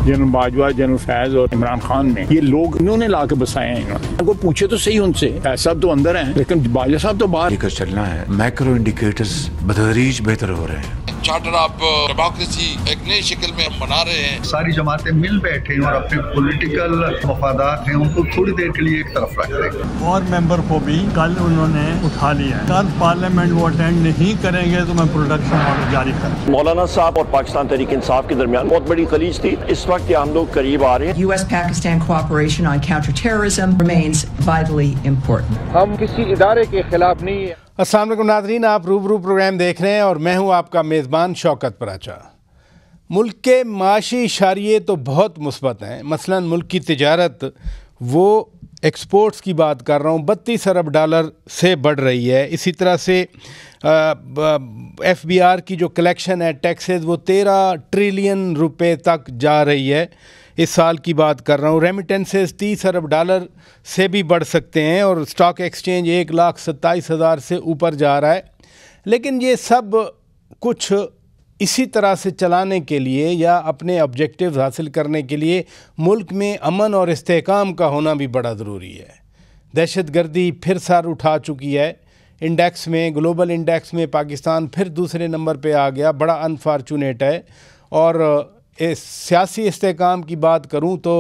General Bajwa, general فیض اور عمران خان میں یہ لوگ انہوں نے لا کے بسائے ہیں. ان کو پوچھے تو صحیح ان سے، صاحب تو اندر ہیں لیکن باجوہ صاحب تو باہر. لے کر چلنا ہے. میکرو انڈیکیٹرز بتدریج بہتر ہو رہے ہیں. چارٹر آف ڈیموکریسی ایک نئی شکل میں ہم بنا رہے ہیں. ساری جماعتیں مل بیٹھے اور اپنے پولیٹیکل مفادات ہیں ان کو تھوڑی دیر کے لیے ایک طرف رکھ دیں. اور ممبر کو بھی کل انہوں نے اٹھا لیا ہے. کل پارلیمنٹ وہ اٹینڈ نہیں کریں گے تو میں پروڈکشن آرڈر جاری کروں. مولانا صاحب اور پاکستان تحریک انصاف کے درمیان بہت بڑی خلیج تھی. اس وقت یہ ہم لوگ قریب آ رہے ہیں. US-Pakistan cooperation on counterterrorism remains vitally important. ہم کسی ادارے کے خلاف نہیں ہیں. السلام علیکم ناظرین، آپ روبرو پروگرام دیکھ رہے ہیں اور میں ہوں آپ کا میزبان شوکت پراچا. ملک کے معاشی اشاریے تو بہت مثبت ہیں. مثلا ملک کی تجارت، وہ ایکسپورٹس کی بات کر رہا ہوں، 32 ارب ڈالر سے بڑھ رہی ہے. اسی طرح سے FBR کی جو کلیکشن ہے ٹیکسز، وہ 13 ٹریلین روپے تک جا رہی ہے. اس سال کی بات کر رہا ہوں. ریمیٹنسز 30 ارب ڈالر سے بھی بڑھ سکتے ہیں اور اسٹاک ایکسچینج 1,27,000 سے اوپر جا رہا ہے. لیکن یہ سب کچھ اسی طرح سے چلانے کے لیے یا اپنے آبجیکٹیوز حاصل کرنے کے لیے ملک میں امن اور استحکام کا ہونا بھی بڑا ضروری ہے. دہشت گردی پھر سر اٹھا چکی ہے. انڈیکس میں، گلوبل انڈیکس میں پاکستان پھر دوسرے نمبر پہ آ گیا. بڑا انفارچونیٹ ہے. اور سیاسی استحکام کی بات کروں تو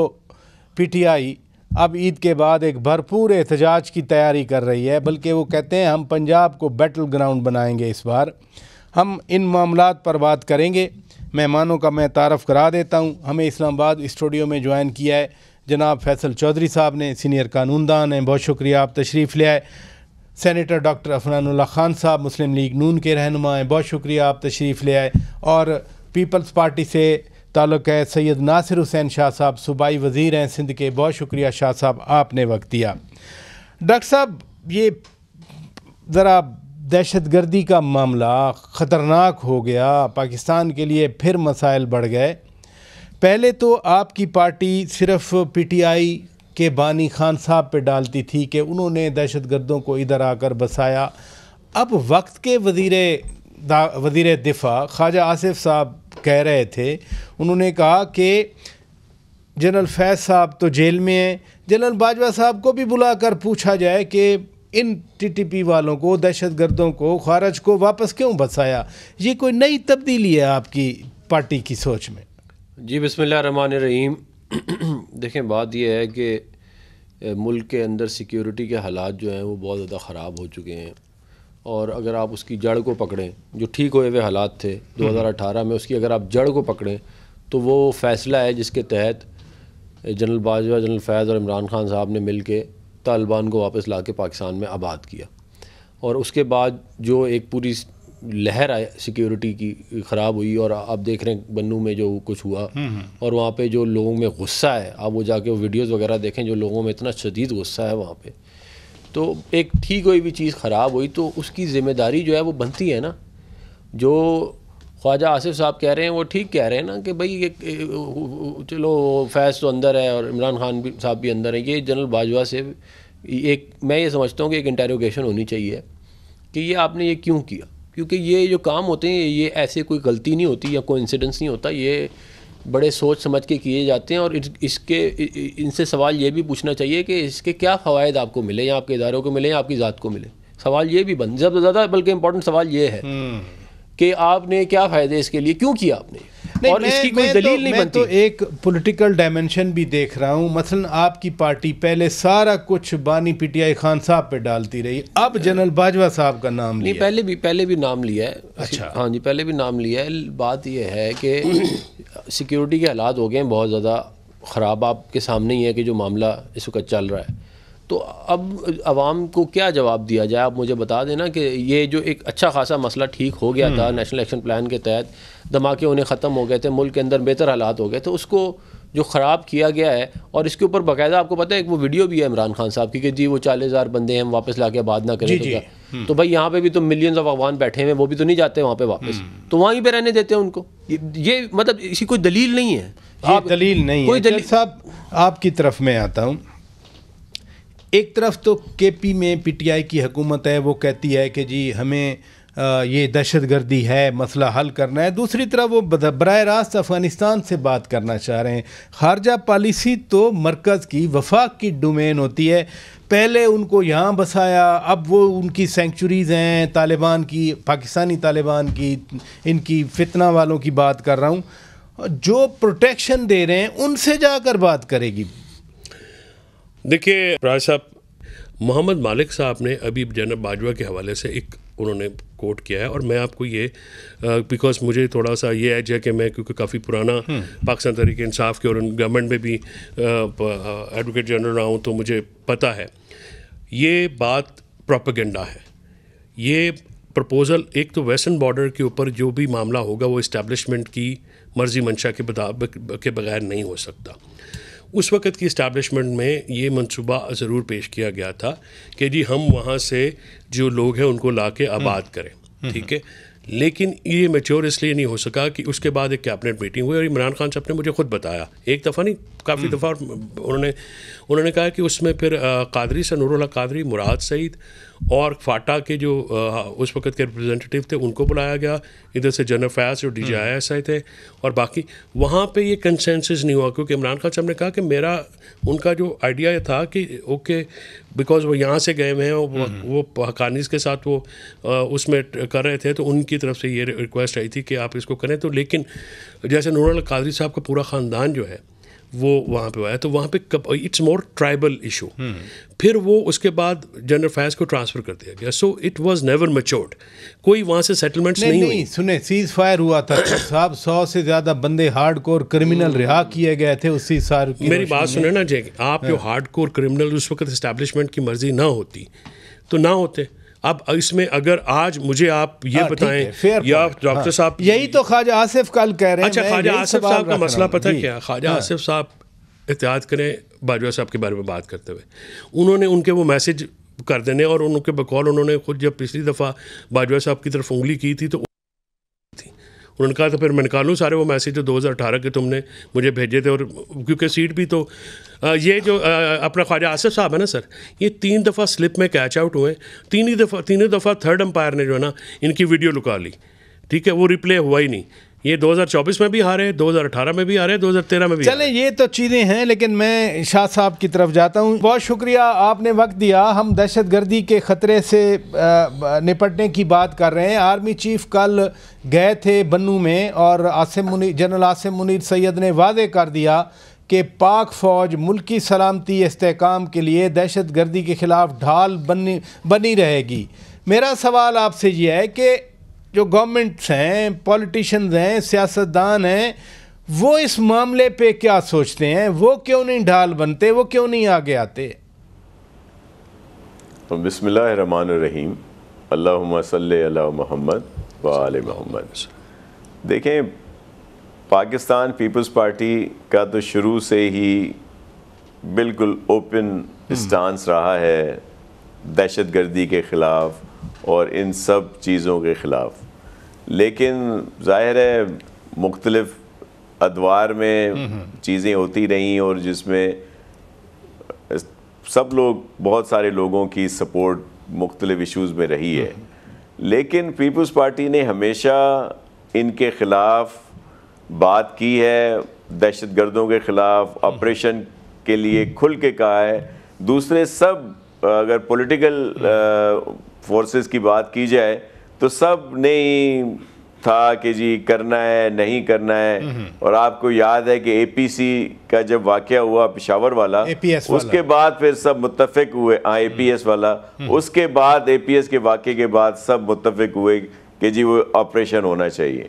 PTI اب عید کے بعد ایک بھرپور احتجاج کی تیاری کر رہی ہے، بلکہ وہ کہتے ہیں ہم پنجاب کو بیٹل گراؤنڈ بنائیں گے. اس بار ہم ان معاملات پر بات کریں گے. مہمانوں کا میں تعارف کرا دیتا ہوں. ہمیں اسلام آباد اسٹوڈیو میں جوائن کیا ہے جناب فیصل چودھری صاحب نے، سینئر قانون دان ہیں. بہت شکریہ آپ تشریف لے آئے. سینیٹر ڈاکٹر عفنان اللہ خان صاحب مسلم لیگ نون کے رہنما ہیں. بہت شکریہ آپ تشریف لے آئے. اور پیپلز پارٹی سے تعلق ہے سید ناصر حسین شاہ صاحب، صوبائی وزیر ہیں سندھ کے. بہت شکریہ شاہ صاحب آپ نے وقت دیا. ڈاکٹر صاحب، یہ ذرا دہشت گردی کا معاملہ خطرناک ہو گیا. پاکستان کے لیے پھر مسائل بڑھ گئے. پہلے تو آپ کی پارٹی صرف PTI کے بانی خان صاحب پہ ڈالتی تھی کہ انہوں نے دہشت گردوں کو ادھر آ کر بسایا. اب وقت کے وزیر دفاع خواجہ آصف صاحب کہہ رہے تھے، انہوں نے کہا کہ جنرل فیض صاحب تو جیل میں ہیں، جنرل باجوہ صاحب کو بھی بلا کر پوچھا جائے کہ ان TTP والوں کو، دہشت گردوں کو، خارج کو واپس کیوں بسایا. یہ کوئی نئی تبدیلی ہے آپ کی پارٹی کی سوچ میں؟ جی بسم اللہ الرحمن الرحیم. دیکھیں، بات یہ ہے کہ ملک کے اندر سیکیورٹی کے حالات جو ہیں وہ بہت زیادہ خراب ہو چکے ہیں. اور اگر آپ اس کی جڑ کو پکڑیں، جو ٹھیک ہوئے ہوئے حالات تھے 2018 میں، اس کی اگر آپ جڑ کو پکڑیں تو وہ فیصلہ ہے جس کے تحت جنرل باجوہ، جنرل فیض اور عمران خان صاحب نے مل کے طالبان کو واپس لا کے پاکستان میں آباد کیا. اور اس کے بعد جو ایک پوری لہر آئی سیکیورٹی کی خراب ہوئی، اور آپ دیکھ رہے ہیں بنوں میں جو کچھ ہوا، اور وہاں پہ جو لوگوں میں غصہ ہے، آپ وہ جا کے ویڈیوز وغیرہ دیکھیں، جو لوگوں میں اتنا شدید غصہ ہے وہاں پہ. تو ایک ٹھیک ہوئی بھی چیز خراب ہوئی تو اس کی ذمہ داری جو ہے وہ بنتی ہے نا. جو خواجہ آصف صاحب کہہ رہے ہیں وہ ٹھیک کہہ رہے ہیں نا کہ بھائی چلو فیض تو اندر ہے اور عمران خان بھی صاحب بھی اندر ہیں. یہ جنرل باجوہ سے ایک، میں یہ سمجھتا ہوں کہ ایک انٹیروگیشن ہونی چاہیے کہ یہ آپ نے یہ کیوں کیا. کیونکہ یہ جو کام ہوتے ہیں یہ ایسے کوئی غلطی نہیں ہوتی یا کوئی انسیڈنس نہیں ہوتا، یہ بڑے سوچ سمجھ کے کیے جاتے ہیں. اور ان سے سوال یہ بھی پوچھنا چاہیے کہ اس کے کیا فوائد آپ کو ملے، یا آپ کے اداروں کو ملے، یا آپ کی ذات کو ملے. سوال یہ بھی زیادہ زیادہ بلکہ امپورٹنٹ سوال یہ ہے کہ آپ نے کیا فائدے اس کے لیے کیوں کیا آپ نے، اور اس کی کوئی دلیل نہیں بنتی. میں تو ایک پولیٹیکل ڈائمنشن بھی دیکھ رہا ہوں. مثلا آپ کی پارٹی پہلے سارا کچھ بانی PTI خان صاحب پہ ڈالتی رہی، اب جنرل باجوہ صاحب کا نام لیا. نہیں، پہلے بھی نام لیا ہے. اچھا، ہاں جی، پہلے بھی نام لیا ہے. بات یہ ہے کہ سیکیورٹی کے حالات ہو گئے ہیں بہت زیادہ خراب. آپ کے سامنے ہی ہے کہ جو معاملہ اس وقت چل رہا ہے. تو اب عوام کو کیا جواب دیا جائے؟ آپ مجھے بتا دینا کہ یہ جو ایک اچھا خاصا مسئلہ ٹھیک ہو گیا تھا نیشنل ایکشن پلان کے تحت، دھماکے ہونے ختم ہو گئے تھے، ملک کے اندر بہتر حالات ہو گئے تھے، اس کو جو خراب کیا گیا ہے. اور اس کے اوپر باقاعدہ آپ کو پتہ ہے ایک وہ ویڈیو بھی ہے عمران خان صاحب کی کہ جی وہ 40,000 بندے ہیں ہم واپس لا کے آباد نہ کریں. تو بھائی یہاں پہ بھی تو ملینز آف افغان بیٹھے ہیں، وہ بھی تو نہیں جاتے وہاں پہ واپس، تو وہیں پہ رہنے دیتے ہیں ان کو. یہ مطلب اسی کوئی دلیل نہیں ہے. دلیل نہیں ہے. جج صاحب آپ کی طرف میں آتا ہوں. ایک طرف تو KP میں PTI کی حکومت ہے، وہ کہتی ہے کہ جی ہمیں یہ دہشت گردی ہے، مسئلہ حل کرنا ہے، دوسری طرف وہ براہ راست افغانستان سے بات کرنا چاہ رہے ہیں. خارجہ پالیسی تو مرکز کی وفاق کی ڈومین ہوتی ہے، پہلے ان کو یہاں بسایا، اب وہ ان کی سینکچوریز ہیں طالبان کی، پاکستانی طالبان کی، ان کی فتنہ والوں کی بات کر رہا ہوں، جو پروٹیکشن دے رہے ہیں ان سے جا کر بات کرے گی. دیکھیے راج صاحب، محمد مالک صاحب نے ابھی جنرل باجوہ کے حوالے سے ایک انہوں نے کوٹ کیا ہے، اور میں آپ کو یہ بیکاز مجھے تھوڑا سا یہ ایج ہے کہ میں کیونکہ کافی پرانا پاکستان تحریک انصاف کے اور گورنمنٹ میں بھی ایڈوکیٹ جنرل رہا ہوں، تو مجھے پتہ ہے یہ بات پروپیگنڈا ہے. یہ پرپوزل ایک تو ویسٹرن بارڈر کے اوپر جو بھی معاملہ ہوگا وہ اسٹیبلشمنٹ کی مرضی منشا کے بغیر نہیں ہو سکتا. اس وقت کی اسٹیبلشمنٹ میں یہ منصوبہ ضرور پیش کیا گیا تھا کہ جی ہم وہاں سے جو لوگ ہیں ان کو لا کے آباد کریں، ٹھیک ہے، لیکن یہ میچور اس لیے نہیں ہو سکا کہ اس کے بعد ایک کیبنٹ میٹنگ ہوئی، اور عمران خان صاحب نے مجھے خود بتایا، ایک دفعہ نہیں کافی دفعہ، انہوں نے کہا کہ اس میں پھر قادری سے نور اللہ قادری، مراد سعید اور فاٹا کے جو اس وقت کے ریپرزینٹیو تھے ان کو بلایا گیا، ادھر سے جنرل فیاض جو D G I S I تھے، اور باقی وہاں پہ یہ کنسنسس نہیں ہوا، کیونکہ عمران خان صاحب نے کہا کہ میرا ان کا جو آئیڈیا یہ تھا کہ اوکے بیکاز وہ یہاں سے گئے ہوئے ہیں، وہ حقانیز کے ساتھ وہ اس میں کر رہے تھے، تو ان کی طرف سے یہ ریکویسٹ آئی تھی کہ آپ اس کو کریں. تو لیکن جیسے نور اللہ قادری صاحب کا پورا خاندان جو ہے وہ وہاں پہ آیا، تو وہاں پہ اٹس مور ٹرائبل ایشو. پھر وہ اس کے بعد جنرل فیاض کو ٹرانسفر کر دیا گیا. So it was never matured, کوئی وہاں سے سیٹلمنٹس نہیں ہوئی. سنیں سیز فائر ہوا تھا صاحب، 100 سے زیادہ بندے ہارڈ کور کرمنل رہا کیے گئے تھے اسی سال. میری بات سنیں نا جی، آپ جو ہارڈ کور کرمنل اس وقت اسٹیبلشمنٹ کی مرضی نہ ہوتی تو نہ ہوتے. اب اس میں اگر آج مجھے آپ یہ بتائیں یا ڈاکٹر صاحب، یہی تو خواجہ آصف کل کہہ رہے ہیں. اچھا، خواجہ آصف صاحب کا مسئلہ پتہ کیا؟ خواجہ آصف صاحب احتیاط کریں باجوہ صاحب کے بارے میں بات کرتے ہوئے، انہوں نے ان کے وہ میسج کر دینے، اور ان کے بقول انہوں نے خود جب پچھلی دفعہ باجوہ صاحب کی طرف انگلی کی تھی تو انہوں نے کہا تھا پھر میں نکالوں سارے وہ میسج جو 2018 کے تم نے مجھے بھیجے تھے، اور کیونکہ سیٹ بھی تو یہ جو اپنا خواجہ آصف صاحب ہے نا سر، یہ 3 دفعہ سلپ میں کیچ آؤٹ ہوئے، تینوں دفعہ تھرڈ امپائر نے جو ہے نا ان کی ویڈیو لکا لی، ٹھیک ہے، وہ ریپلے ہوا ہی نہیں. یہ 2024 میں بھی ہارے، 2018 میں بھی ہارے، 2013 میں بھی. چلیں یہ تو چیزیں ہیں، لیکن میں شاہ صاحب کی طرف جاتا ہوں. بہت شکریہ آپ نے وقت دیا. ہم دہشت گردی کے خطرے سے نپٹنے کی بات کر رہے ہیں. آرمی چیف کل گئے تھے بنو میں، اور جنرل عاصم منیر سید نے واضح کر دیا کہ پاک فوج ملکی سلامتی استحکام کے لیے دہشت گردی کے خلاف ڈھال بنی رہے گی. میرا سوال آپ سے یہ ہے کہ جو گورنمنٹس ہیں، پولیٹیشنز ہیں، سیاستدان ہیں، وہ اس معاملے پہ کیا سوچتے ہیں؟ وہ کیوں نہیں ڈھال بنتے؟ وہ کیوں نہیں آگے آتے؟ بسم اللہ الرحمن الرحیم، اللہم صلی علی محمد و آل محمد. دیکھیں، پاکستان پیپلز پارٹی کا تو شروع سے ہی بالکل اوپن اسٹانس رہا ہے دہشت گردی کے خلاف اور ان سب چیزوں کے خلاف. لیکن ظاہر ہے مختلف ادوار میں چیزیں ہوتی رہیں، اور جس میں سب لوگ، بہت سارے لوگوں کی سپورٹ مختلف ایشوز میں رہی ہے. لیکن پیپلز پارٹی نے ہمیشہ ان کے خلاف بات کی ہے، دہشت گردوں کے خلاف آپریشن کے لیے کھل کے کہا ہے. دوسرے سب اگر پولیٹیکل فورسز کی بات کی جائے تو سب نے تھا کہ جی کرنا ہے نہیں کرنا ہے. اور آپ کو یاد ہے کہ اے پی سی کا جب واقعہ ہوا پشاور والا، اس کے بعد پھر سب متفق ہوئے، اے پی ایس والا، اس کے بعد اے پی ایس کے واقعے کے بعد سب متفق ہوئے کہ جی وہ آپریشن ہونا چاہیے.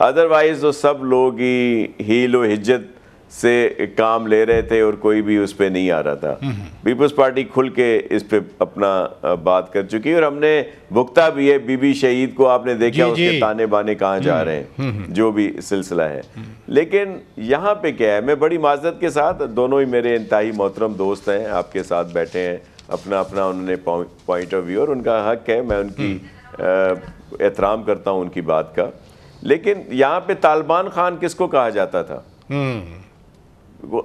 ادروائز تو سب لوگ ہی ہیل و حجت سے کام لے رہے تھے اور کوئی بھی اس پہ نہیں آ رہا تھا. پیپلز پارٹی کھل کے اس پہ اپنا بات کر چکی، اور ہم نے بھگتا بھی ہے. بی بی شہید کو آپ نے دیکھا اس کے تانے بانے کہاں جا رہے ہیں، جو بھی سلسلہ ہے. لیکن یہاں پہ کیا ہے، میں بڑی معذرت کے ساتھ، دونوں ہی میرے انتہائی محترم دوست ہیں، آپ کے ساتھ بیٹھے ہیں، اپنا انہوں نے پوائنٹ آف ویو، اور ان کا حق ہے، میں ان کی احترام کرتا ہوں ان کی بات کا. لیکن یہاں پہ طالبان خان کس کو کہا جاتا تھا؟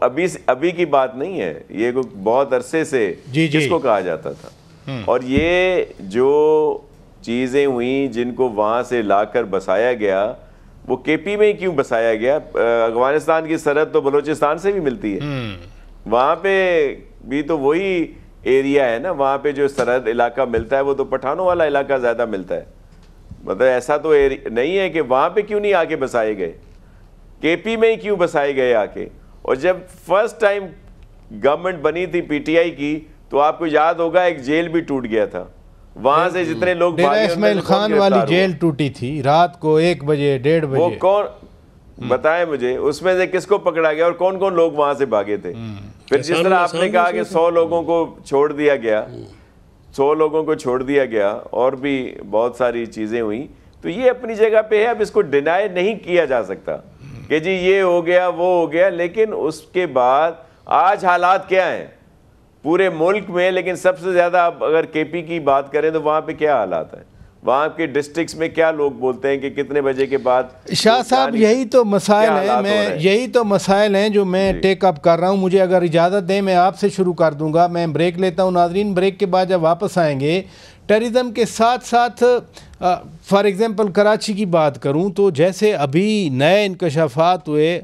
ابھی کی بات نہیں ہے، یہ بہت عرصے سے کس کو کہا جاتا تھا. اور یہ جو چیزیں ہوئیں جن کو وہاں سے لا کر بسایا گیا وہ کے پی میں کیوں بسایا گیا؟ افغانستان کی سرحد تو بلوچستان سے بھی ملتی ہے، وہاں پہ بھی تو وہی ایریا ہے نا، وہاں پہ جو سرحد علاقہ ملتا ہے وہ تو پٹھانوں والا علاقہ زیادہ ملتا ہے. مطلب ایسا تو نہیں ہے کہ وہاں پہ کیوں نہیں آ کے بسائے گئے، کے پی میں ہی کیوں بسائے گئے آ کے. اور جب فرسٹ ٹائم گورنمنٹ بنی تھی پی ٹی آئی کی تو آپ کو یاد ہوگا ایک جیل بھی ٹوٹ گیا تھا، وہاں سے جتنے لوگ ڈیرہ اسماعیل خان والی جیل ٹوٹی تھی رات کو 1 بجے 1:30 بجے. وہ کون بتائیں مجھے، اس میں سے کس کو پکڑا گیا اور کون کون لوگ وہاں سے بھاگے تھے؟ پھر جس طرح آپ نے کہا کہ 100 لوگوں کو چھوڑ دیا گیا، 100 لوگوں کو چھوڑ دیا گیا، اور بھی بہت ساری چیزیں ہوئیں. تو یہ اپنی جگہ پہ ہے، اب اس کو ڈینائی نہیں کیا جا سکتا کہ جی یہ ہو گیا وہ ہو گیا. لیکن اس کے بعد آج حالات کیا ہیں پورے ملک میں؟ لیکن سب سے زیادہ اب اگر کے پی کی بات کریں تو وہاں پہ کیا حالات ہیں؟ وہاں کے ڈسٹرکٹس میں کیا لوگ بولتے ہیں کہ کتنے بجے کے بعد؟ شاہ صاحب یہی تو مسائل ہیں، یہی تو مسائل ہیں جو میں ٹیک اپ کر رہا ہوں. مجھے اگر اجازت دیں میں آپ سے شروع کر دوں گا. میں بریک لیتا ہوں ناظرین. بریک کے بعد جب واپس آئیں گے ٹیررزم کے ساتھ ساتھ فار ایگزامپل کراچی کی بات کروں تو جیسے ابھی نئے انکشافات ہوئے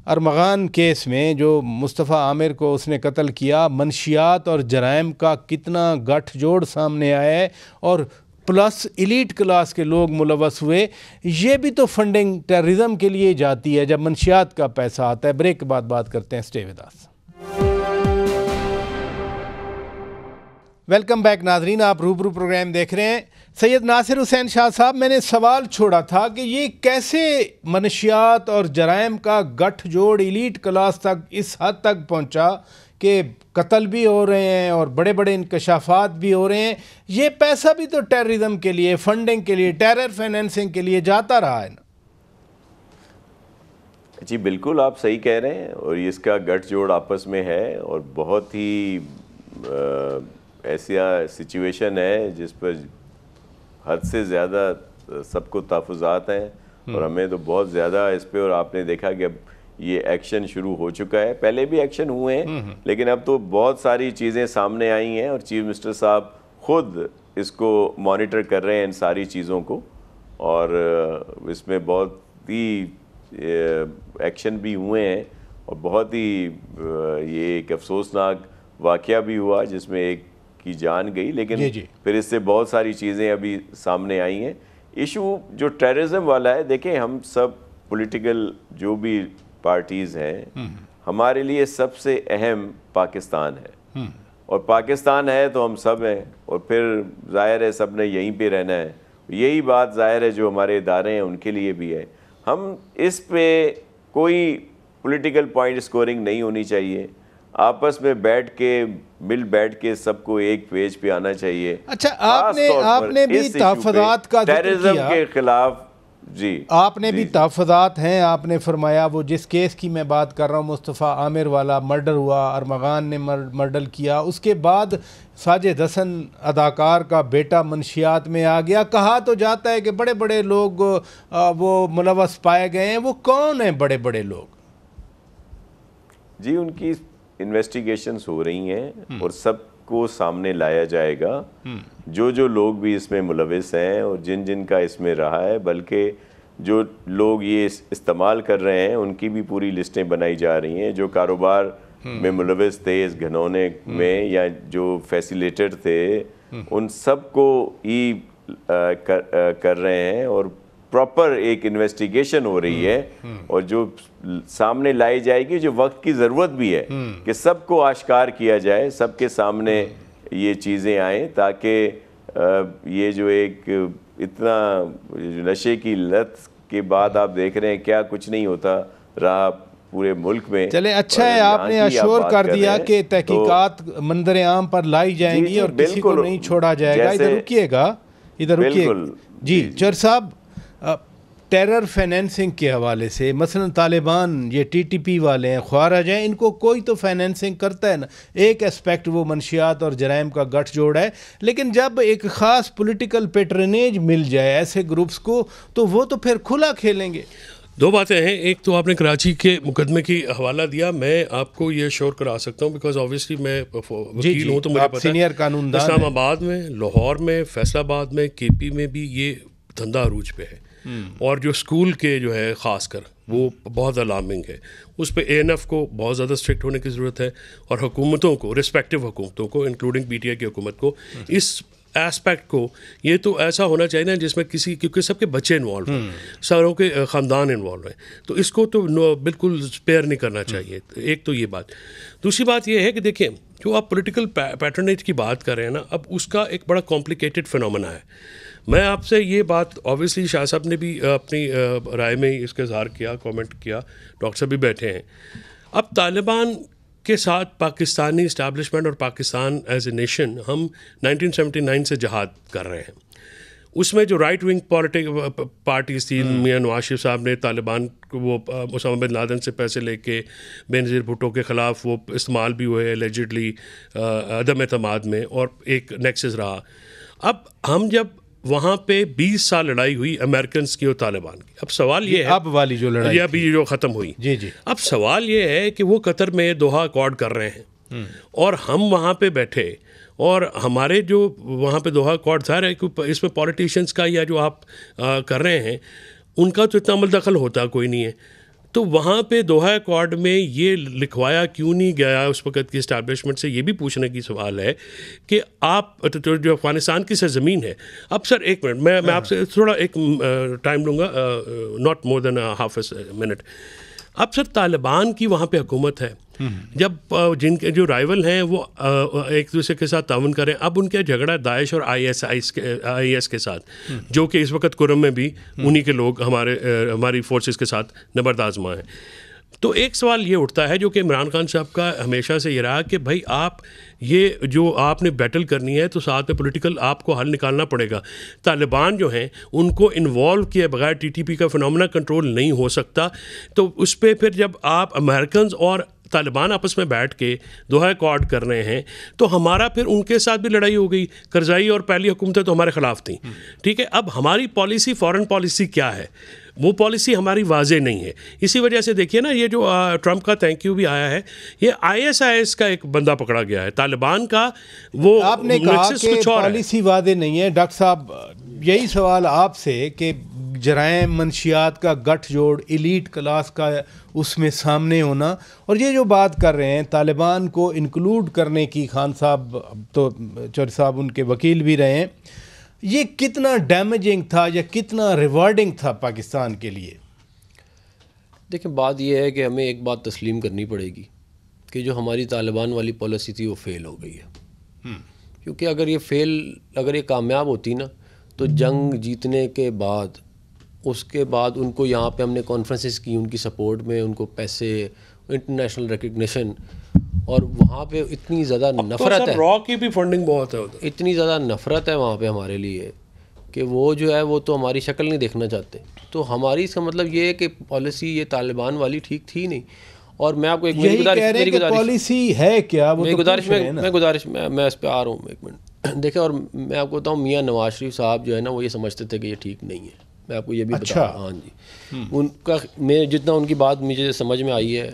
ارمغان کیس میں جو مصطفیٰ عامر کو اس نے قتل کیا، منشیات اور جرائم کا کتنا گٹھ جوڑ سامنے آیا ہے اور پلس ایلیٹ کلاس کے لوگ ملوث ہوئے. یہ بھی تو فنڈنگ ٹیررزم کے لیے جاتی ہے جب منشیات کا پیسہ آتا ہے. بریک کے بعد بات کرتے ہیں. Stay with us. Welcome back ناظرین، آپ روبرو پروگرام دیکھ رہے ہیں. سید ناصر حسین شاہ صاحب، میں نے سوال چھوڑا تھا کہ یہ کیسے منشیات اور جرائم کا گٹھ جوڑ ایلیٹ کلاس تک اس حد تک پہنچا کہ قتل بھی ہو رہے ہیں اور بڑے بڑے انکشافات بھی ہو رہے ہیں. یہ پیسہ بھی تو ٹیررزم کے لیے، فنڈنگ کے لیے، ٹیرر فائنینسنگ کے لیے جاتا رہا ہے نا؟ جی بالکل آپ صحیح کہہ رہے ہیں، اور اس کا گٹھ جوڑ آپس میں ہے اور بہت ہی ایسا سچویشن ہے جس پر حد سے زیادہ سب کو تحفظات ہیں اور ہمیں تو بہت زیادہ اس پہ. اور آپ نے دیکھا کہ اب یہ ایکشن شروع ہو چکا ہے، پہلے بھی ایکشن ہوئے ہیں لیکن اب تو بہت ساری چیزیں سامنے آئی ہیں اور چیف منسٹر صاحب خود اس کو مانیٹر کر رہے ہیں ان ساری چیزوں کو. اور اس میں بہت ہی ایکشن بھی ہوئے ہیں اور بہت ہی یہ ایک افسوسناک واقعہ بھی ہوا جس میں ایک کی جان گئی. لیکن پھر اس سے بہت ساری چیزیں ابھی سامنے آئی ہیں. ایشو جو ٹیررزم والا ہے، دیکھیں ہم سب پولیٹیکل جو بھی پارٹیز ہیں، ہمارے لیے سب سے اہم پاکستان ہے اور پاکستان ہے تو ہم سب ہیں اور پھر ظاہر ہے سب نے یہیں پہ رہنا ہے. یہی بات ظاہر ہے جو ہمارے ادارے ہیں ان کے لیے بھی ہے. ہم اس پہ کوئی پولیٹیکل پوائنٹ سکورنگ نہیں ہونی چاہیے، آپس میں مل بیٹھ کے سب کو ایک پیج پہ آنا چاہیے. اچھا آپ نے بھی تحفظات کا ذکر کیا کے خلاف. جی آپ نے بھی تحفظات ہیں. آپ نے فرمایا وہ جس کیس کی میں بات کر رہا ہوں مصطفیٰ عامر والا، مرڈر ہوا، ارمغان نے مرڈر کیا، اس کے بعد ساجد حسن اداکار کا بیٹا منشیات میں آ گیا. کہا تو جاتا ہے کہ بڑے بڑے لوگ وہ ملوث پائے گئے ہیں. وہ کون ہیں بڑے بڑے لوگ؟ جی ان کی انویسٹیگیشنز ہو رہی ہیں اور سب کو سامنے لایا جائے گا. جو لوگ بھی اس میں ملوث ہیں اور جن کا اس میں رہا ہے، بلکہ جو لوگ یہ استعمال کر رہے ہیں ان کی بھی پوری لسٹیں بنائی جا رہی ہیں. جو کاروبار میں ملوث تھے اس گھنونے میں یا جو فیسیلیٹر تھے ان سب کو ہی کر رہے ہیں اور پراپر ایک انویسٹیگیشن ہو رہی ہے اور جو سامنے لائی جائے گی، جو وقت کی ضرورت بھی ہے کہ سب کو آشکار کیا جائے، سب کے سامنے یہ چیزیں آئیں تاکہ یہ جو ایک اتنا نشے کی لت کے بعد آپ دیکھ رہے ہیں کیا کچھ نہیں ہوتا رہا پورے ملک میں. چلے اچھا ہے آپ نے اشور کر دیا کہ تحقیقات منظر عام پر لائی جائیں گی اور کسی کو نہیں چھوڑا جائے گا. ادھر رکیے گا. جی چر صاحب، ٹیرر فائنینسنگ کے حوالے سے مثلا طالبان یہ ٹی ٹی پی والے ہیں، خوارج ہیں، ان کو کوئی تو فائنینسنگ کرتا ہے نا. ایک اسپیکٹ وہ منشیات اور جرائم کا گٹھ جوڑ ہے، لیکن جب ایک خاص پولیٹیکل پیٹرنیج مل جائے ایسے گروپس کو تو وہ تو پھر کھلا کھیلیں گے. دو باتیں ہیں. ایک تو آپ نے کراچی کے مقدمے کی حوالہ دیا. میں آپ کو یہ شور کرا سکتا ہوں بیکاز آبویسلی میں وکیل ہوں تو مجھے پتہ ہے اسلام آباد میں, لاہور میں, فیصل آباد میں, کے پی میں بھی یہ دھندا عروج پہ ہے. اور جو اسکول کے جو ہے خاص کر وہ بہت الارمنگ ہے. اس پہ اے این ایف کو بہت زیادہ اسٹرکٹ ہونے کی ضرورت ہے, اور حکومتوں کو, رسپیکٹو حکومتوں کو, انکلوڈنگ پی ٹی آئی کی حکومت کو, اس ایسپیکٹ کو, یہ تو ایسا ہونا چاہیے نا جس میں کسی, کیونکہ سب کے بچے انوالو ہیں, ساروں کے خاندان انوالو ہیں, تو اس کو تو بالکل اسپیئر نہیں کرنا چاہیے. ایک تو یہ بات. دوسری بات یہ ہے کہ دیکھیں جو آپ پولیٹیکل پیٹرنیج کی بات کر رہے ہیں نا, اب اس کا ایک بڑا کمپلیکیٹڈ فنومنا ہے. میں آپ سے یہ بات اوبیسلی شاہ صاحب نے بھی اپنی رائے میں اس کا اظہار کیا, کامنٹ کیا, ڈاکٹر صاحب بھی بیٹھے ہیں. اب طالبان کے ساتھ پاکستانی اسٹیبلشمنٹ اور پاکستان ایز اے نیشن ہم 1979 سے جہاد کر رہے ہیں. اس میں جو رائٹ ونگ پارٹیز تھی, میاں نواز شریف صاحب نے طالبان کو وہ اسامہ بن لادن سے پیسے لے کے بینظیر بھٹو کے خلاف وہ استعمال بھی ہوئے اللیجڈلی عدم اعتماد میں, اور ایک نیکسس رہا. اب ہم جب وہاں پہ 20 سال لڑائی ہوئی امریکنس کی اور طالبان کی, اب سوال یہ ہے اب والی جو لڑائی یا ابھی جو ختم ہوئی, جی اب سوال یہ ہے کہ وہ قطر میں دوحہ اکارڈ کر رہے ہیں اور ہم وہاں پہ بیٹھے, اور ہمارے جو وہاں پہ دوحہ اکارڈ ظاہر ہے کہ اس میں پولیٹیشینس کا یا جو آپ کر رہے ہیں ان کا تو اتنا عمل دخل ہوتا کوئی نہیں ہے. تو وہاں پہ دوحہ اکارڈ میں یہ لکھوایا کیوں نہیں گیا اس وقت کی اسٹیبلشمنٹ سے, یہ بھی پوچھنے کی سوال ہے کہ آپ جو افغانستان کی سرزمین ہے. اب سر ایک منٹ, میں آپ سے تھوڑا ایک ٹائم لوں گا, not more than half a minute. اب سر طالبان کی وہاں پہ حکومت ہے, جب جن کے جو رائیول ہیں وہ ایک دوسرے کے ساتھ تعاون کریں. اب ان کا جھگڑا داعش اور آئی ایس کے ساتھ, جو کہ اس وقت کرم میں بھی انہی کے لوگ ہماری فورسز کے ساتھ نبرد آزما ہیں. تو ایک سوال یہ اٹھتا ہے جو کہ عمران خان صاحب کا ہمیشہ سے یہ رہا کہ بھائی آپ یہ جو آپ نے بیٹل کرنی ہے تو ساتھ میں پولیٹیکل آپ کو حل نکالنا پڑے گا. طالبان جو ہیں ان کو انوالو کیے بغیر ٹی ٹی پی کا فنومنا کنٹرول نہیں ہو سکتا. تو اس پہ پھر جب آپ امریکنز اور طالبان آپس میں بیٹھ کے دوحہ اکارڈ کر رہے ہیں تو ہمارا پھر ان کے ساتھ بھی لڑائی ہو گئی. کرزائی اور پہلی حکومتیں تو ہمارے خلاف تھیں, ٹھیک ہے. اب ہماری پالیسی, فارن پالیسی کیا ہے, وہ پالیسی ہماری واضح نہیں ہے. اسی وجہ سے دیکھیے نا یہ جو ٹرمپ کا تھینک یو بھی آیا ہے, یہ آئی ایس کا ایک بندہ پکڑا گیا ہے. طالبان کا وہ آپ نے کہا کہ پالیسی واضح نہیں ہے. ڈاکٹر صاحب یہی سوال آپ سے کہ جرائم منشیات کا گٹھ جوڑ, ایلیٹ کلاس کا اس میں سامنے ہونا, اور یہ جو بات کر رہے ہیں طالبان کو انکلوڈ کرنے کی, خان صاحب تو چوہدری صاحب ان کے وکیل بھی رہے ہیں, یہ کتنا ڈیمیجنگ تھا یا کتنا ریوارڈنگ تھا پاکستان کے لیے؟ دیکھیں بات یہ ہے کہ ہمیں ایک بات تسلیم کرنی پڑے گی کہ جو ہماری طالبان والی پالیسی تھی وہ فیل ہو گئی ہے. کیونکہ اگر یہ کامیاب ہوتی نا تو جنگ جیتنے کے بعد اس کے بعد ان کو یہاں پہ ہم نے کانفرنسز کی, ان کی سپورٹ میں ان کو پیسے, انٹرنیشنل ریکگنیشن, اور وہاں پہ اتنی زیادہ نفرت ہے, را کی بھی فنڈنگ بہت ہے, اتنی زیادہ نفرت ہے وہاں پہ ہمارے لیے کہ وہ جو ہے وہ تو ہماری شکل نہیں دیکھنا چاہتے. تو ہماری اس کا مطلب یہ ہے کہ پالیسی یہ طالبان والی ٹھیک تھی نہیں. اور میں آپ کو ایک میری پالیسی ہے کیا, میں اس پہ آ رہا ہوں ایک منٹ. دیکھیں, اور میں آپ کو بتاؤں میاں نواز شریف صاحب جو ہے نا وہ یہ سمجھتے تھے کہ یہ ٹھیک نہیں ہے. میں آپ کو یہ بھی بتا, ہاں جی, ان کا میں جتنا ان کی بات مجھے سمجھ میں آئی ہے,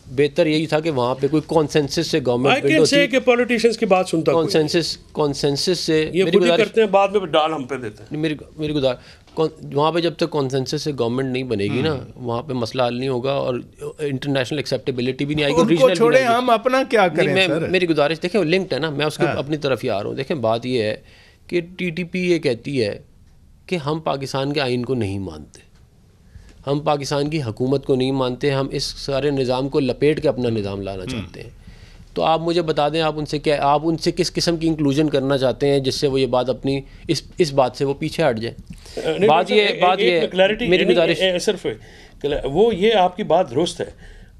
بہتر یہی تھا کہ وہاں پہ کوئی کانسنسس سے گورنمنٹ کہ پولیٹیشینز کی بات سنتا, کانسنسس سے یہ خود ہی کرتے ہیں, بعد میں ڈال ہم پہ دیتے ہیں. میری وہاں پہ جب تک کانسنسس سے گورنمنٹ نہیں بنے گی نا وہاں پہ مسئلہ حل نہیں ہوگا, اور انٹرنیشنل ایکسیپٹیبلٹی بھی نہیں آئے گی. چھوڑے ہم اپنا کیا کریں. میری گزارش دیکھیں لنکڈ ہے نا, میں اس کے اپنی طرف ہی آ رہا ہوں. دیکھیں بات یہ ہے کہ ٹی ٹی پی یہ کہتی ہے کہ ہم پاکستان کے آئین کو نہیں مانتے, ہم پاکستان کی حکومت کو نہیں مانتے, ہم اس سارے نظام کو لپیٹ کے اپنا نظام لانا چاہتے ہیں. تو آپ مجھے بتا دیں آپ ان سے کس قسم کی انکلوژن کرنا چاہتے ہیں جس سے وہ یہ بات اپنی اس بات سے وہ پیچھے ہٹ جائیں. بات یہ میری گزارش صرف وہ یہ آپ کی بات درست ہے,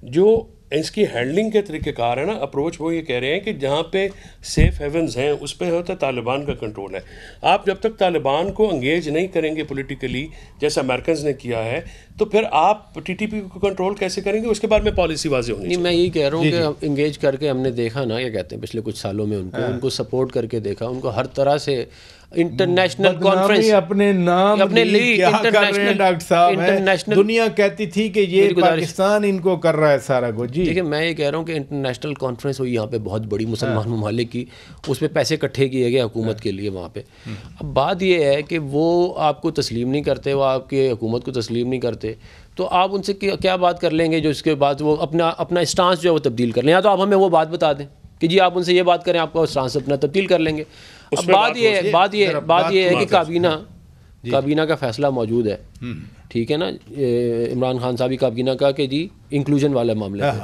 جو اس کی ہینڈلنگ کے طریقہ کار ہے نا, اپروچ وہ یہ کہہ رہے ہیں کہ جہاں پہ سیف ہیونز ہیں اس پہ ہوتا ہے طالبان کا کنٹرول ہے. آپ جب تک طالبان کو انگیج نہیں کریں گے پولیٹیکلی جیسا امریکنز نے کیا ہے تو پھر آپ ٹی ٹی پی کو کنٹرول کیسے کریں گے؟ اس کے بعد میں پالیسی واضح ہونی چاہیے. میں یہی کہہ رہا ہوں کہ انگیج کر کے ہم نے دیکھا نا, کیا کہتے ہیں, پچھلے کچھ سالوں میں ان کو سپورٹ کر کے دیکھا, ان کو ہر طرح سے انٹرنیشنل کانفرنس اپنے نام اپنے کیا کر رہے ہیں ڈاکٹر صاحب. دنیا کہتی تھی کہ یہ پاکستان ان کو کر رہا ہے سارا کچھ. جی دیکھیں میں یہ کہہ رہا ہوں کہ انٹرنیشنل کانفرنس ہوئی یہاں پہ بہت بڑی مسلمان ممالک کی, اس پہ پیسے اکٹھے کیے گئے حکومت کے لیے وہاں پہ. اب بات یہ ہے کہ وہ آپ کو تسلیم نہیں کرتے, وہ آپ کے حکومت کو تسلیم نہیں کرتے, تو آپ ان سے کیا بات کر لیں گے جو اس کے بعد وہ اپنا اسٹانس جو ہے وہ تبدیل کر لیں. یا تو آپ ہمیں وہ بات بتا دیں کہ جی آپ ان سے یہ بات کریں, آپ کا اسٹانس اپنا تبدیل کر لیں گے. اب بات یہ ہے کہ کابینہ کا فیصلہ موجود ہے, ٹھیک ہے نا, عمران خان صاحب کی کابینہ کا کہ جی انکلوژن والا معاملہ ہے.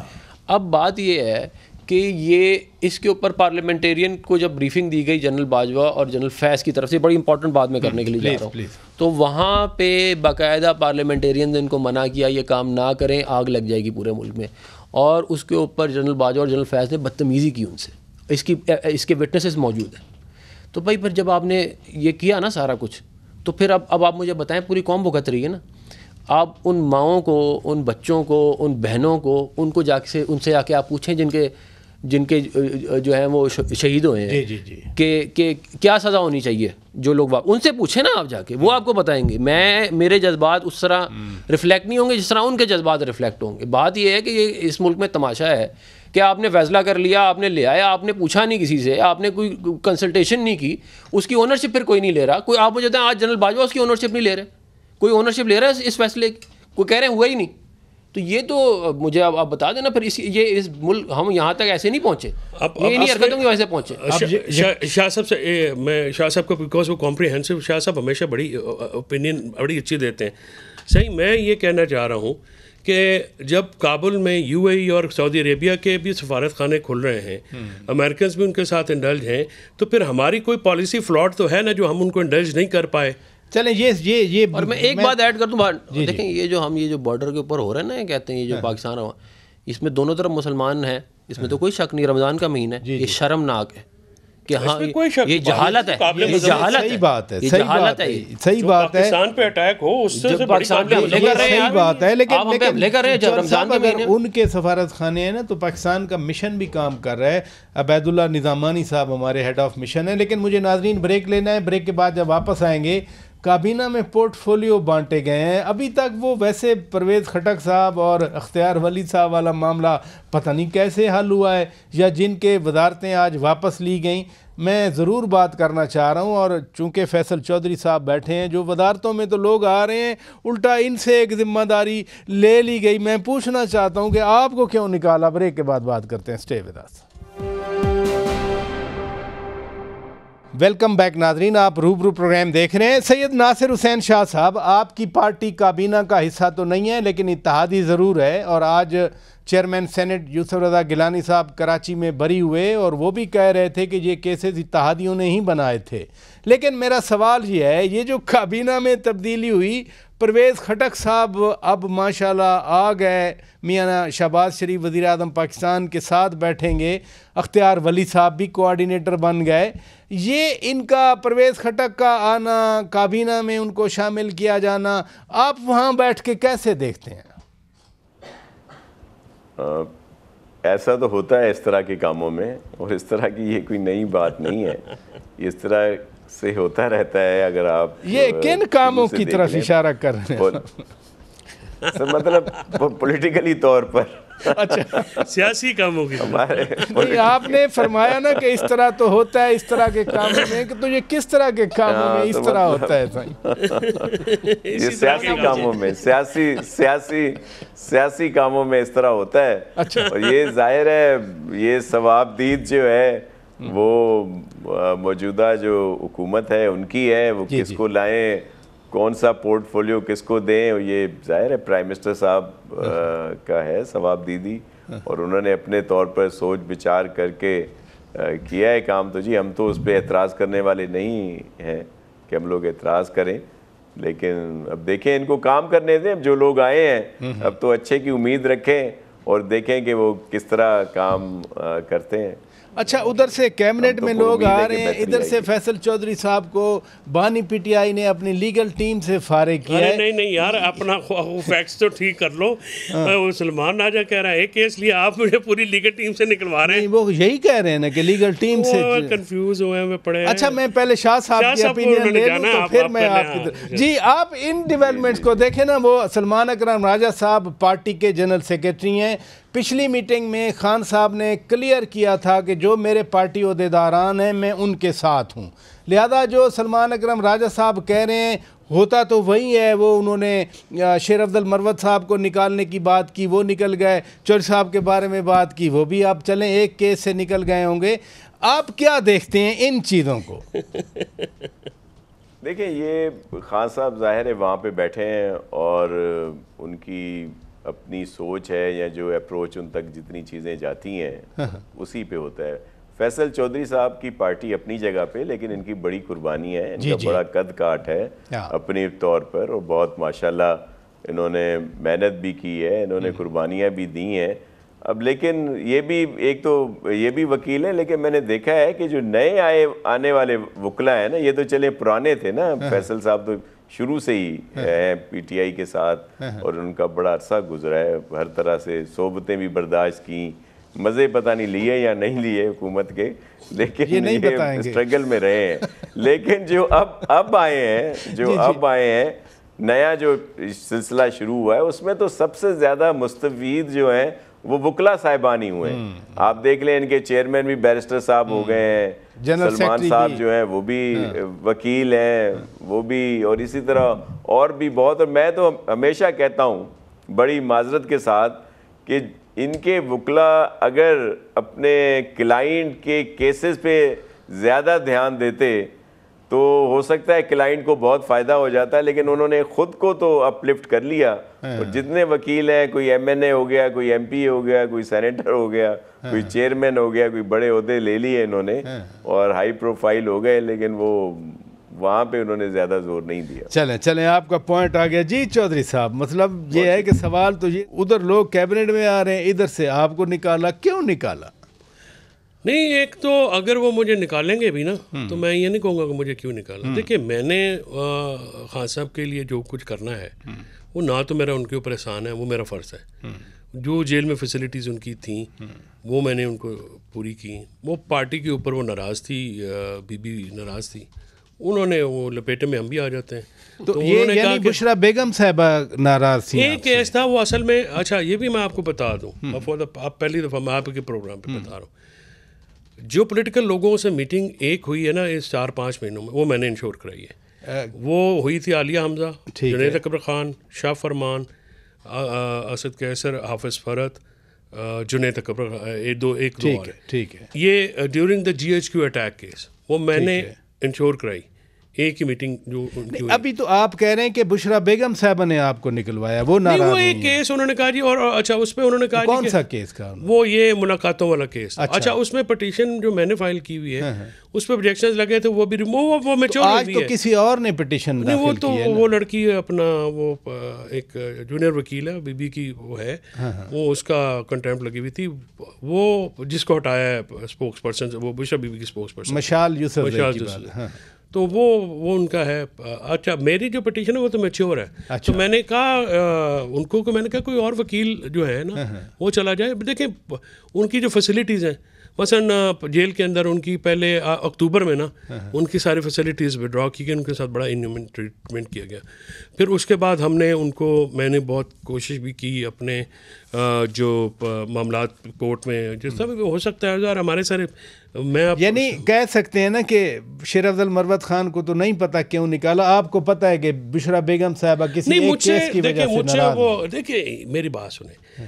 اب بات یہ ہے کہ یہ اس کے اوپر پارلیمنٹیرین کو جب بریفنگ دی گئی جنرل باجوہ اور جنرل فیض کی طرف سے, بڑی امپورٹنٹ بات میں کرنے کے لیے جا رہا ہوں, تو وہاں پہ باقاعدہ پارلیمنٹیرین نے ان کو منع کیا یہ کام نہ کریں, آگ لگ جائے گی پورے ملک میں. اور اس کے اوپر جنرل باجوہ اور جنرل فیض نے بدتمیزی کی ان سے, اس کے وٹنسز موجود ہیں. تو بھائی پھر جب آپ نے یہ کیا نا سارا کچھ, تو پھر اب آپ مجھے بتائیں پوری قوم بھگت رہی ہے نا. آپ ان ماؤں کو, ان بچوں کو, ان بہنوں کو, ان کو ان سے آ کے آپ پوچھیں جن کے جو ہیں وہ شہید ہوئے ہیں کہ کیا سزا ہونی چاہیے. جو لوگ ان سے پوچھیں نا آپ جا کے, وہ آپ کو بتائیں گے. میرے جذبات اس طرح ریفلیکٹ نہیں ہوں گے جس طرح ان کے جذبات ریفلیکٹ ہوں گے. بات یہ ہے کہ یہ اس ملک میں تماشا ہے کہ آپ نے فیصلہ کر لیا, آپ نے لے آیا, آپ نے پوچھا نہیں کسی سے, آپ نے کوئی کنسلٹیشن نہیں کی, اس کی اونرشپ پھر کوئی نہیں لے رہا. کوئی آپ مجھے بتائیں آج جنرل باجوہ اس کی اونرشپ نہیں لے رہے, کوئی اونرشپ لے رہا ہے اس فیصلے کی, کوئی کہہ رہے ہیں ہوا ہی نہیں. تو یہ تو مجھے آپ بتا دینا پھر اس ملک ہم یہاں تک ایسے نہیں پہنچے, یہ نہیں حرکتوں کی وجہ سے پہنچے. شاہ صاحب سے میں شاہ صاحب کو بیکاز وہ کمپریہنسو, شاہ صاحب ہمیشہ بڑی اوپینین بڑی اچھی دیتے ہیں. صحیح, میں یہ کہنا چاہ رہا ہوں کہ جب کابل میں UAE اور سعودی عربیہ کے بھی سفارت خانے کھل رہے ہیں, امریکنز بھی ان کے ساتھ انڈلج ہیں, تو پھر ہماری کوئی پالیسی فلاٹ تو ہے نا جو ہم ان کو انڈلج نہیں کر پائے. چلیں یہ اور میں ایک بات ایڈ کر دوں. دیکھیں یہ جو بارڈر کے اوپر ہو رہا ہے نا, کہتے ہیں یہ جو پاکستان ہوا, اس میں دونوں طرف مسلمان ہیں, اس میں تو کوئی شک نہیں. رمضان کا مہینہ ہے, یہ شرمناک ہے کہ ہاں یہ جہالت ہے, یہ جہالت صحیح بات ہے, صحیح بات ہے. پاکستان پہ اٹیک ہو اس سے پاکستان پہ حملے کر رہے ہیں, صحیح بات ہے, لیکن حملے کر رہے ہیں جب رمضان کے مہینے. ان کے سفارت خانے ہیں نا, تو پاکستان کا مشن بھی کام کر رہا ہے. عبید اللہ نظامانی صاحب ہمارے ہیڈ آف مشن ہیں. لیکن مجھے ناظرین بریک لینا ہے, بریک کے بعد جب واپس آئیں گے, کابینہ میں پورٹ فولیو بانٹے گئے ہیں. ابھی تک وہ ویسے پرویز خٹک صاحب اور اختیار ولی صاحب والا معاملہ پتہ نہیں کیسے حل ہوا ہے, یا جن کے وزارتیں آج واپس لی گئیں. میں ضرور بات کرنا چاہ رہا ہوں, اور چونکہ فیصل چودھری صاحب بیٹھے ہیں, جو وزارتوں میں تو لوگ آ رہے ہیں, الٹا ان سے ایک ذمہ داری لے لی گئی. میں پوچھنا چاہتا ہوں کہ آپ کو کیوں نکالا. بریک کے بعد بات کرتے ہیں. Stay with us. Welcome back ناظرین, آپ روبرو پروگرام دیکھ رہے ہیں. سید ناصر حسین شاہ صاحب, آپ کی پارٹی کابینہ کا حصہ تو نہیں ہے لیکن اتحادی ضرور ہے, اور آج چیئرمین سینٹ یوسف رضا گیلانی صاحب کراچی میں بری ہوئے, اور وہ بھی کہہ رہے تھے کہ یہ کیسز اتحادیوں نے ہی بنائے تھے. لیکن میرا سوال یہ ہے, یہ جو کابینہ میں تبدیلی ہوئی, پرویز خٹک صاحب اب ماشاءاللہ آ گئے, میاں شہباز شریف وزیر اعظم پاکستان کے ساتھ بیٹھیں گے, اختیار ولی صاحب بھی کوآرڈینیٹر بن گئے. یہ ان کا پرویز خٹک کا آنا, کابینہ میں ان کو شامل کیا جانا, آپ وہاں بیٹھ کے کیسے دیکھتے ہیں؟ ایسا تو ہوتا ہے اس طرح کے کاموں میں, اور اس طرح کی یہ کوئی نئی بات نہیں ہے, اس طرح سے ہوتا رہتا ہے. اگر آپ یہ کن کاموں کی طرف اشارہ کر رہے ہیں؟ مطلب پولیٹیکلی طور پر, اچھا سیاسی کاموں کی. آپ نے فرمایا نا کہ اس طرح تو ہوتا ہے اس طرح کے کاموں میں, کہ تو یہ کس طرح کے کاموں میں اس طرح ہوتا ہے؟ یہ سیاسی کاموں میں, سیاسی کاموں میں اس طرح ہوتا ہے. اور یہ ظاہر ہے, یہ ثواب دید جو ہے وہ موجودہ جو حکومت ہے ان کی ہے, وہ کس کو لائیں, کون سا پورٹ فولیو کس کو دیں, یہ ظاہر ہے پرائم منسٹر صاحب کا ہے ثواب دیدی, اور انہوں نے اپنے طور پر سوچ بچار کر کے کیا ہے کام. تو جی ہم تو اس پہ اعتراض کرنے والے نہیں ہیں کہ ہم لوگ اعتراض کریں, لیکن اب دیکھیں ان کو کام کرنے دیں. اب جو لوگ آئے ہیں اب تو اچھے کی امید رکھیں اور دیکھیں کہ وہ کس طرح کام کرتے ہیں. اچھا ادھر سے کیبنٹ میں لوگ آ رہے ہیں, ادھر سے فیصل چودھری صاحب کو بانی پی ٹی آئی نے اپنی لیگل ٹیم سے فارغ کیا ہے. نہیں یار اپنا فیکٹس تو ٹھیک کر لو. سلمان راجہ کہہ رہا ہے ایک کیس لیا, آپ مجھے پوری لیگل ٹیم سے نکلوا رہے ہیں. وہ یہی کہہ رہے ہیں نا کہ لیگل ٹیم سے کنفیوز ہوئے ہیں پڑے. اچھا میں پہلے شاہ صاحب کی اپینین لے لوں تو پھر میں آپ کی جی آپ ان ڈیولپمنٹس کو دیکھیں نا. وہ سلمان اکرم راجہ صاحب پارٹی کے جنرل سیکرٹری ہیں. پچھلی میٹنگ میں خان صاحب نے کلیئر کیا تھا کہ جو میرے پارٹی عہدیداران ہیں میں ان کے ساتھ ہوں, لہذا جو سلمان اکرم راجہ صاحب کہہ رہے ہیں ہوتا تو وہی ہے. وہ انہوں نے شیر افضل مروت صاحب کو نکالنے کی بات کی, وہ نکل گئے. چودھری صاحب کے بارے میں بات کی, وہ بھی آپ چلیں ایک کیس سے نکل گئے ہوں گے. آپ کیا دیکھتے ہیں ان چیزوں کو؟ دیکھیں یہ خان صاحب ظاہر ہے وہاں پہ بیٹھے ہیں اور ان کی اپنی سوچ ہے یا جو اپروچ ان تک جتنی چیزیں جاتی ہیں اسی پہ ہوتا ہے. فیصل چودھری صاحب کی پارٹی اپنی جگہ پہ, لیکن ان کی بڑی قربانی ہے, ان کا بڑا قد کاٹ ہے اپنے طور پر, اور بہت ماشاءاللہ انہوں نے محنت بھی کی ہے, انہوں نے قربانیاں بھی دی ہیں. اب لیکن یہ بھی ایک تو یہ بھی وکیل ہیں, لیکن میں نے دیکھا ہے کہ جو نئے آنے والے وکلا ہیں نا, یہ تو چلے پرانے تھے نا. فیصل صاحب تو شروع سے ہی ہیں پی ٹی آئی کے ساتھ اور ان کا بڑا عرصہ گزرا ہے, ہر طرح سے صحبتیں بھی برداشت کی, مزے پتہ نہیں لیے یا نہیں لیے حکومت کے, لیکن یہ اسٹرگل میں رہے ہیں. لیکن جو اب آئے ہیں نیا جو سلسلہ شروع ہوا ہے, اس میں تو سب سے زیادہ مستفید جو ہیں وہ وکلا صاحبان ہی ہوئے ہیں. آپ دیکھ لیں ان کے چیئرمین بھی بیرسٹر صاحب ہو گئے ہیں, سلمان صاحب جو ہیں وہ بھی وکیل ہیں, وہ بھی, اور اسی طرح اور بھی بہت. اور میں تو ہمیشہ کہتا ہوں بڑی معذرت کے ساتھ کہ ان کے وکلا اگر اپنے کلائنٹ کے کیسز پہ زیادہ دھیان دیتے تو ہو سکتا ہے کلائنٹ کو بہت فائدہ ہو جاتا ہے, لیکن انہوں نے خود کو تو اپ لفٹ کر لیا. اور جتنے وکیل ہیں, کوئی ایم این اے ہو گیا, کوئی ایم پی ہو گیا, کوئی سینیٹر ہو گیا, کوئی چیئرمین ہو گیا, کوئی بڑے عہدے لے لیے انہوں نے اور ہائی پروفائل ہو گئے, لیکن وہ وہاں پہ انہوں نے زیادہ زور نہیں دیا. چلیں آپ کا پوائنٹ آ گیا. جی چودھری صاحب, مطلب یہ ہے کہ سوال تو یہ ادھر لوگ کیبنٹ میں آ رہے ہیں, ادھر سے آپ کو نکالا, کیوں نکالا؟ نہیں, ایک تو اگر وہ مجھے نکالیں گے بھی نا تو میں یہ نہیں کہوں گا کہ مجھے کیوں نکالا. دیکھیں میں نے خان صاحب کے لیے جو کچھ کرنا ہے وہ نہ تو میرا ان کے اوپر احسان ہے, وہ میرا فرض ہے. جو جیل میں فیسلٹیز ان کی تھیں وہ میں نے ان کو پوری کی. وہ پارٹی کے اوپر وہ ناراض تھی, بی بی ناراض تھی, انہوں نے وہ لپیٹے میں ہم بھی آ جاتے ہیں. تو یہ یعنی بشرا بیگم صاحبہ ناراض تھی. ایک کیس تھا وہ اصل میں. اچھا یہ بھی میں آپ کو بتا دوں, آپ پہلی دفعہ میں آپ کے پروگرام پہ بتا رہا ہوں, جو پولیٹیکل لوگوں سے میٹنگ ایک ہوئی ہے نا اس 4-5 مہینوں میں, وہ میں نے انشور کرائی ہے. وہ ہوئی تھی عالیہ حمزہ, جنید اکبر خان, شاہ فرمان, اسد کیسر, حافظ فرحت, جنید اکبر, ایک دو اور. ٹھیک ہے. یہ during the G H Q attack case وہ میں نے انشور کرائی, ایک ہی میٹنگ جو ان کی. ابھی تو آپ کہہ رہے ہیں کہ بشرا بیگم صاحبہ نے آپ کو نکلوایا, وہ ناراض نہیں. وہ ایک کیس انہوں نے کہا جی, اور اچھا اس پہ انہوں نے کہا کون سا کیس کا؟ وہ یہ ملاقاتوں والا کیس. اچھا اس میں پٹیشن جو میں نے فائل کی ہوئی ہے اس پہ آبجیکشنز لگے تھے, وہ بھی وہ میچور ہوئی ہے. آج تو کسی اور نے پٹیشن داخل کی ہے. وہ تو وہ لڑکی اپنا وہ ایک جونیئر وکیل ہے, بی بی کی وہ ہے, وہ اس کا کنٹیمپٹ لگی ہوئی تھی. وہ جس کو ہٹایا ہے اسپوکس پرسن, وہ بشرا بی بی کی اسپوکس پرسن مشال یوسف, تو وہ ان کا ہے. اچھا میری جو پٹیشن ہے وہ تو میچور ہے. تو میں نے کہا ان کو کہ میں نے کہا کوئی اور وکیل جو ہے نا وہ چلا جائے. دیکھیں ان کی جو فیسلٹیز ہیں, مثلا جیل کے اندر ان کی پہلے اکتوبر میں نا ان کی ساری فیسلٹیز ودرا کی گئی, ان کے ساتھ بڑا انہیومن ٹریٹمنٹ کیا گیا. پھر اس کے بعد ہم نے ان کو, میں نے بہت کوشش بھی کی اپنے جو معاملات کورٹ میں جس طرح بھی ہو سکتا ہے یار ہمارے سارے. میں یعنی کہہ سکتے ہیں نا کہ شیر افضل مروت خان کو تو نہیں پتا کیوں نکالا, آپ کو پتا ہے کہ بشرا بیگم صاحبہ کسی ایک کیس کی وجہ سے ناراض ہیں. دیکھیں میری بات سنیں,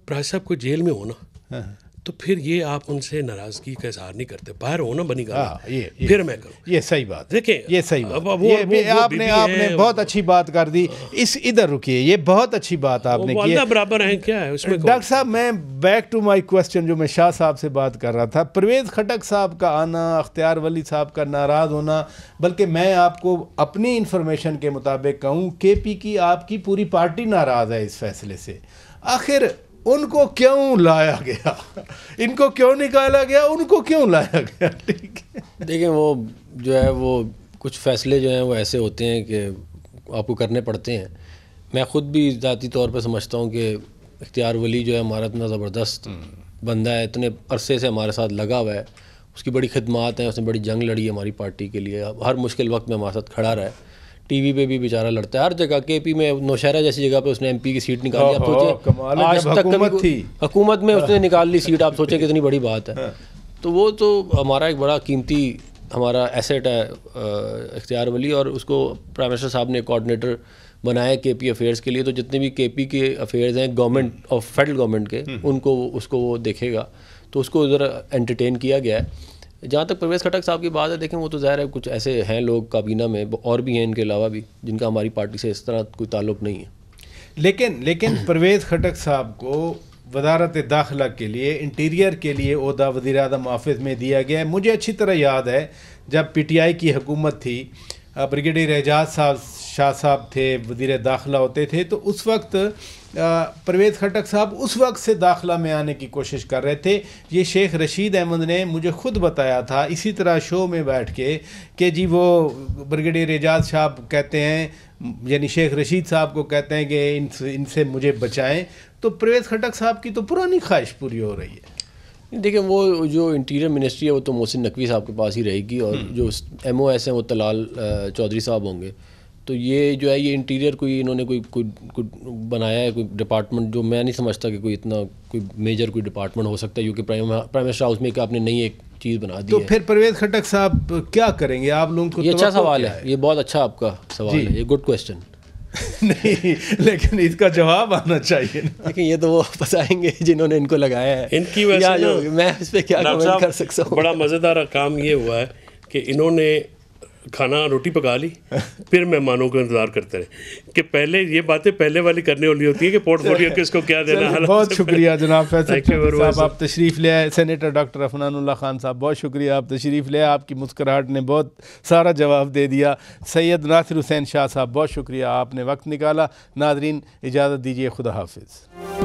پراج صاحب کو جیل میں ہونا تو پھر یہ آپ ان سے ناراضگی کا اظہار نہیں کرتے, باہر ہونا بنی گا پھر میں کروں. یہ صحیح بات. دیکھیں یہ صحیح بات, آپ نے بہت اچھی بات کر دی. ادھر رکیے, یہ بہت اچھی بات آپ نے کی. برابر ہیں کیا ہے اس میں. ڈاکٹر صاحب میں بیک ٹو مائی کوسچن جو میں شاہ صاحب سے بات کر رہا تھا, پرویز خٹک صاحب کا آنا, اختیار ولی صاحب کا ناراض ہونا, بلکہ میں آپ کو اپنی انفارمیشن کے مطابق کہوں کے پی کی آپ کی پوری پارٹی ناراض ہے اس فیصلے سے. آخر ان کو کیوں لایا گیا, ان کو کیوں نکالا گیا, ان کو کیوں لایا گیا. ٹھیک ہے, دیکھیں وہ جو ہے وہ کچھ فیصلے جو ہیں وہ ایسے ہوتے ہیں کہ آپ کو کرنے پڑتے ہیں. میں خود بھی ذاتی طور پہ سمجھتا ہوں کہ اختیار ولی جو ہے ہمارا اتنا زبردست بندہ ہے, اتنے عرصے سے ہمارے ساتھ لگا ہوا ہے, اس کی بڑی خدمات ہیں, اس نے بڑی جنگ لڑی ہے ہماری پارٹی کے لیے, ہر مشکل وقت میں ہمارے ساتھ کھڑا رہا ہے. ٹی وی پہ بھی بیچارہ لڑتا ہے ہر جگہ. کے پی میں نوشہرہ جیسی جگہ پہ اس نے ایم پی کی سیٹ نکالی. آپ سوچیں آج تک کبھی حکومت میں اس نے نکال لی سیٹ, آپ سوچیں کتنی بڑی بات ہے. تو وہ تو ہمارا ایک بڑا قیمتی ہمارا ایسیٹ ہے اختیار ولی, اور اس کو پرائم منسٹر صاحب نے کوآرڈینیٹر بنایا کے پی افیئرس کے لیے. تو جتنے بھی کے پی کے افیئرز ہیں گورنمنٹ اور فیڈرل گورنمنٹ کے, ان کو اس کو وہ دیکھے گا. تو اس کو ذرا انٹرٹین کیا گیا ہے. جہاں تک پرویز خٹک صاحب کی بات ہے, دیکھیں وہ تو ظاہر ہے کچھ ایسے ہیں لوگ کابینہ میں اور بھی ہیں ان کے علاوہ بھی جن کا ہماری پارٹی سے اس طرح کوئی تعلق نہیں ہے. لیکن پرویز خٹک صاحب کو وزارت داخلہ کے لیے انٹیریئر کے لیے عہدہ وزیر اعظم محافظ میں دیا گیا ہے. مجھے اچھی طرح یاد ہے جب پی ٹی آئی کی حکومت تھی, بریگیڈیئر اعجاز شاہ صاحب تھے وزیر داخلہ ہوتے تھے, تو اس وقت پرویز خٹک صاحب اس وقت سے داخلہ میں آنے کی کوشش کر رہے تھے. یہ شیخ رشید احمد نے مجھے خود بتایا تھا اسی طرح شو میں بیٹھ کے کہ جی وہ بریگیڈیئر اعجاز صاحب کہتے ہیں, یعنی شیخ رشید صاحب کو کہتے ہیں کہ ان سے مجھے بچائیں. تو پرویز خٹک صاحب کی تو پرانی خواہش پوری ہو رہی ہے. دیکھیں وہ جو انٹیریئر منسٹری ہے وہ تو محسن نقوی صاحب کے پاس ہی رہے گی, اور جو ایم او ایس ہیں وہ طلال چودھری صاحب ہوں گے. تو یہ جو ہے یہ انٹیریئر کوئی انہوں نے کوئی بنایا ہے کوئی ڈپارٹمنٹ, جو میں نہیں سمجھتا کہ کوئی اتنا کوئی میجر کوئی ڈپارٹمنٹ ہو سکتا ہے, کیونکہ پرائم منسٹر ہاؤس میں کہ آپ نے نئی ایک چیز بنا دی ہے. تو پھر پرویز خٹک صاحب کیا کریں گے آپ لوگوں کو؟ یہ اچھا سوال ہے, یہ بہت اچھا آپ کا سوال ہے, یہ گڈ کویسچن. نہیں لیکن اس کا جواب آنا چاہیے. لیکن یہ تو وہ بتائیں گے جنہوں نے ان کو لگایا ہے. ان کی وجہ سے میں اس پہ کیا کمنٹ کر سکتا ہوں. بڑا مزیدار کام یہ ہوا ہے کہ انہوں نے کھانا روٹی پکا لی, پھر مہمانوں کو انتظار کرتے رہے کہ پہلے یہ باتیں پہلے والی کرنے والی ہوتی ہے کہ پورٹ فولیو کس کو کیا دینا. بہت شکریہ جناب فیصل صاحب, آپ تشریف لے آئے. سینیٹر ڈاکٹر عفنان اللہ خان صاحب بہت شکریہ, آپ تشریف لے آئے. آپ کی مسکراہٹ نے بہت سارا جواب دے دیا. سید ناصر حسین شاہ صاحب بہت شکریہ, آپ نے وقت نکالا. ناظرین اجازت دیجیے, خدا حافظ.